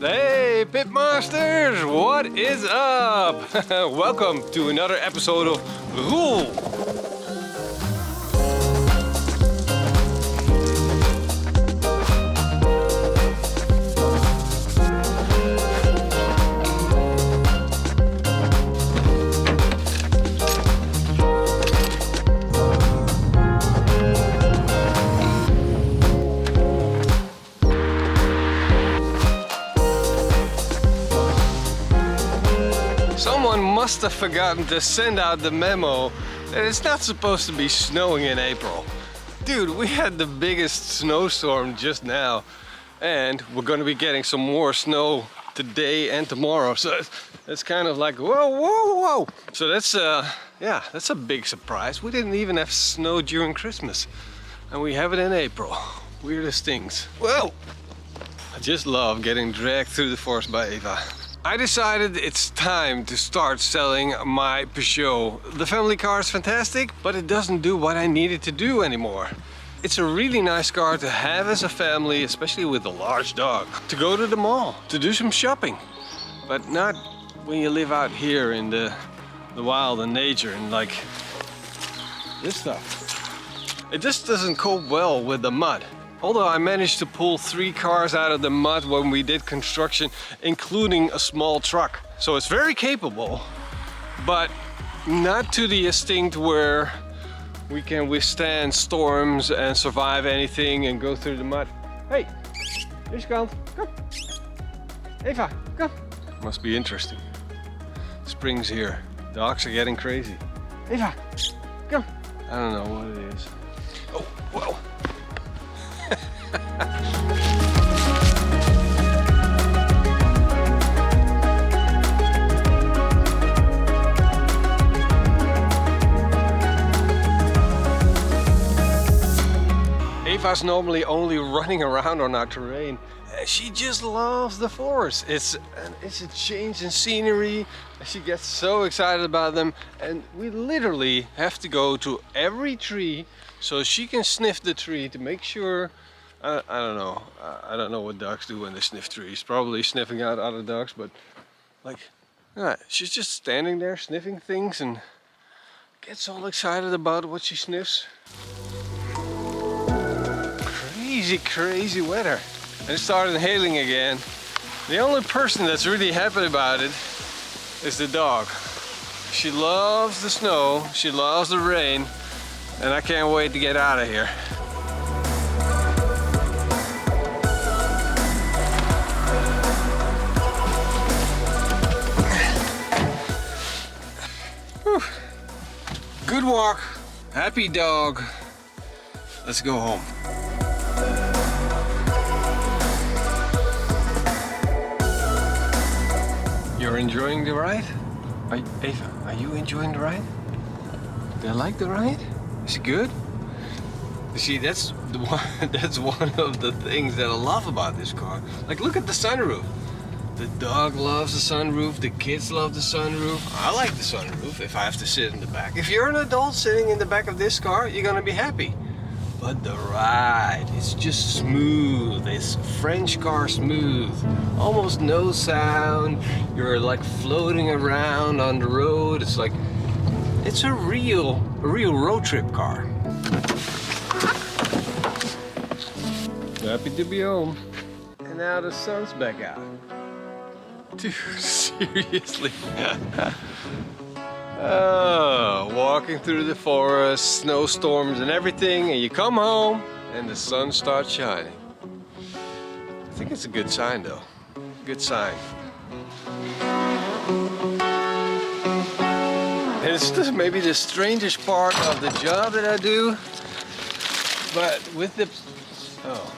Hey Pitmasters, what is up? Welcome to another episode of Roel. Someone must have forgotten to send out the memo that it's not supposed to be snowing in April. Dude, we had the biggest snowstorm just now, and we're going to be getting some more snow today and tomorrow. So it's kind of like, whoa, whoa, whoa. So that's a big surprise. We didn't even have snow during Christmas, and we have it in April. Weirdest things. Well, I just love getting dragged through the forest by Eva. I decided it's time to start selling my Peugeot. The family car is fantastic, but it doesn't do what I need it to do anymore. It's a really nice car to have as a family, especially with a large dog. To go to the mall, to do some shopping. But not when you live out here in the wild and nature and like this stuff. It just doesn't cope well with the mud. Although I managed to pull 3 cars out of the mud when we did construction, including a small truck. So it's very capable, but not to the extent where we can withstand storms and survive anything and go through the mud. Hey, deze kant, kom. Eva, come. Must be interesting. Spring's here. Dogs are getting crazy. Eva, come. I don't know what it is. Oh, whoa. Eva's normally only running around on our terrain. She just loves the forest. It's a change in scenery. She gets so excited about them, and we literally have to go to every tree so she can sniff the tree to make sure. I don't know. I don't know what dogs do when they sniff trees. Probably sniffing out other dogs, but like, she's just standing there sniffing things and gets all excited about what she sniffs. Crazy weather. And it started hailing again. The only person that's really happy about it is the dog. She loves the snow, she loves the rain, and I can't wait to get out of here. Whew. Good walk, happy dog. Let's go home. You're enjoying the ride? Eva, are you enjoying the ride? Do you like the ride? Is it good? You see, that's one of the things that I love about this car. Like, look at the sunroof. The dog loves the sunroof, the kids love the sunroof. I like the sunroof if I have to sit in the back. If you're an adult sitting in the back of this car, you're gonna be happy. But the ride, it's just smooth. It's French car smooth. Almost no sound. You're like floating around on the road. It's like, it's a real road trip car. Happy to be home. And now the sun's back out. Dude, seriously. Oh, walking through the forest, snowstorms and everything, and you come home and the sun starts shining. I think it's a good sign though. Good sign. And it's just maybe the strangest part of the job that I do, but with the... Oh.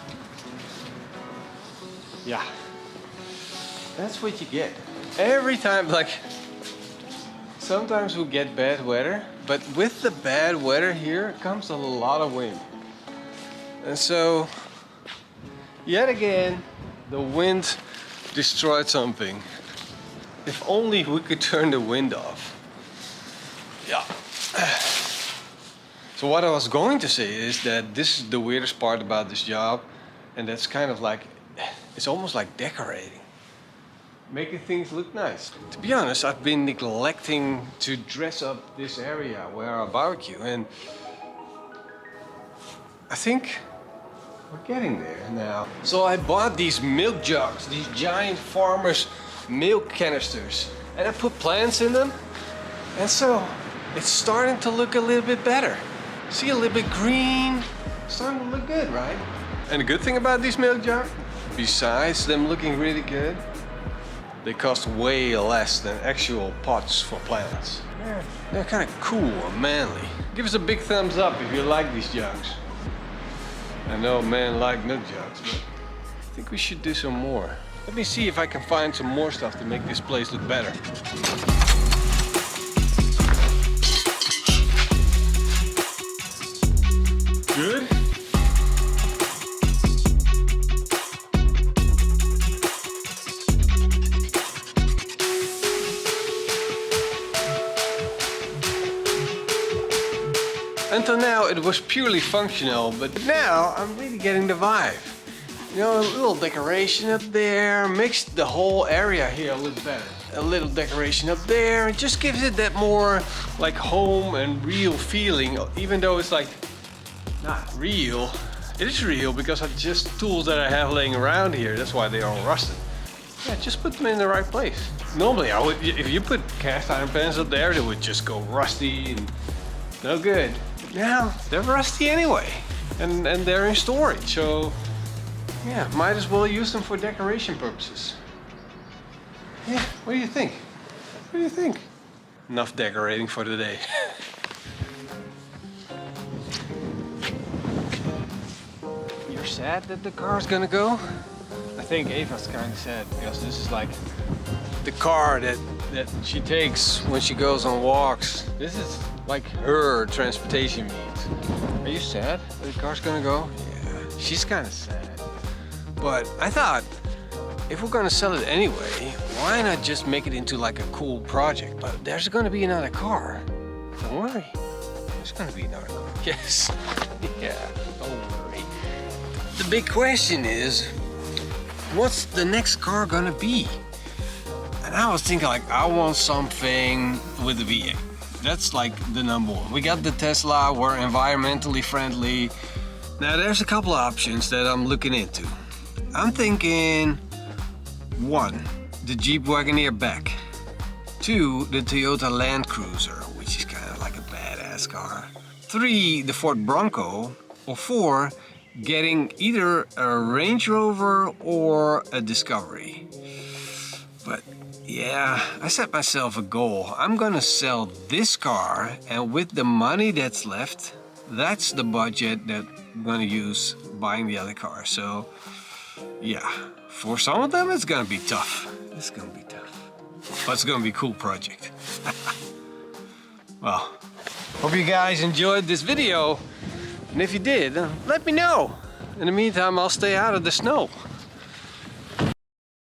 Yeah. That's what you get. Every time, like... Sometimes we get bad weather, but with the bad weather here comes a lot of wind. And so, yet again, the wind destroyed something. If only we could turn the wind off. Yeah. So what I was going to say is that this is the weirdest part about this job, and that's kind of like, it's almost like decorating. making things look nice. To be honest, I've been neglecting to dress up this area where I barbecue, and I think we're getting there now. So I bought these milk jugs, these giant farmers milk canisters, and I put plants in them, and so it's starting to look a little bit better. See, a little bit green, starting to look good, right? And the good thing about these milk jugs, besides them looking really good, they cost way less than actual pots for plants. They're kind of cool and manly. Give us a big thumbs up if you like these jugs. I know men like milk jugs, but I think we should do some more. Let me see if I can find some more stuff to make this place look better. Good? Until now it was purely functional, but now I'm really getting the vibe. You know, a little decoration up there makes the whole area here look better. A little decoration up there, it just gives it that more like home and real feeling, even though it's like not real. It is real because of just tools that I have laying around here. That's why they are all rusted. Yeah, just put them in the right place. Normally I would, if you put cast iron pans up there, they would just go rusty and no good. Now they're rusty anyway, and they're in storage, so yeah, might as well use them for decoration purposes. Yeah, what do you think? What do you think? Enough decorating for today. You're sad that the car's gonna go? I think Eva's kind of sad because this is like the car that she takes when she goes on walks. This is like her transportation means. Are you sad that the car's gonna go? Yeah, she's kind of sad. But I thought, if we're gonna sell it anyway, why not just make it into like a cool project? But there's gonna be another car. Don't worry. There's gonna be another car. Yes. Yeah, don't worry. The big question is, what's the next car gonna be? And I was thinking like, I want something with a V8. That's like the number one. We got the Tesla, we're environmentally friendly. Now there's a couple of options that I'm looking into. I'm thinking 1, the Jeep Wagoneer Beck. 2, the Toyota Land Cruiser, which is kind of like a badass car. 3, the Ford Bronco. Or 4, getting either a Range Rover or a Discovery. But yeah, I set myself a goal. I'm gonna sell this car, and with the money that's left, that's the budget that I'm gonna use buying the other car. So yeah, for some of them it's gonna be tough. It's gonna be tough, but it's gonna be a cool project. Well, hope you guys enjoyed this video, and if you did, let me know. In the meantime, I'll stay out of the snow.